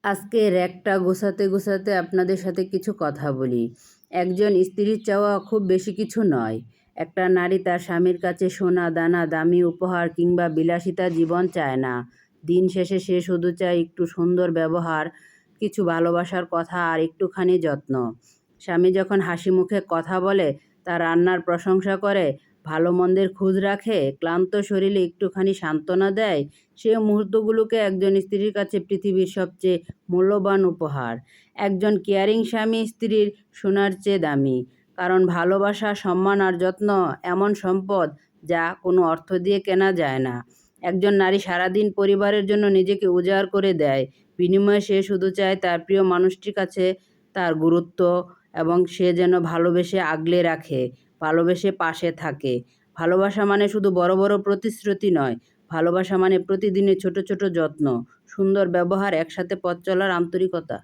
আজকে র্যাকটা গোছাতে গোছাতে আপনাদের সাথে কিছু কথা বলি। একজন স্ত্রীর চাওয়া খুব বেশি কিছু নয়। একটা নারী তার স্বামীর কাছে সোনা দানা, দামি উপহার কিংবা বিলাসিতা জীবন চায় না। দিন শেষে সে শুধু চায় একটু সুন্দর ব্যবহার, কিছু ভালোবাসার কথা আর একটুখানি যত্ন। স্বামী যখন হাসি মুখে কথা বলে, তার রান্নার প্রশংসা করে, ভালো মন্দের খোঁজ রাখে, ক্লান্ত শরীরে একটুখানি সান্ত্বনা দেয়, সে মুহূর্তগুলোকে একজন স্ত্রীর কাছে পৃথিবীর সবচেয়ে মূল্যবান উপহার। একজন কেয়ারিং স্বামী স্ত্রীর সোনার চেয়ে দামি, কারণ ভালোবাসা, সম্মান আর যত্ন এমন সম্পদ যা কোনো অর্থ দিয়ে কেনা যায় না। একজন নারী সারাদিন পরিবারের জন্য নিজেকে উজাড় করে দেয়, বিনিময়ে সে শুধু চায় তার প্রিয় মানুষটির কাছে তার গুরুত্ব, এবং সে যেন ভালোবেসে আগলে রাখে, ভালোবেসে পাশে থাকে। ভালোবাসা মানে শুধু বড় বড় প্রতিশ্রুতি নয়, ভালোবাসা মানে প্রতিদিনের ছোট ছোট যত্ন, সুন্দর ব্যবহার, একসাথে পথ চলার আন্তরিকতা।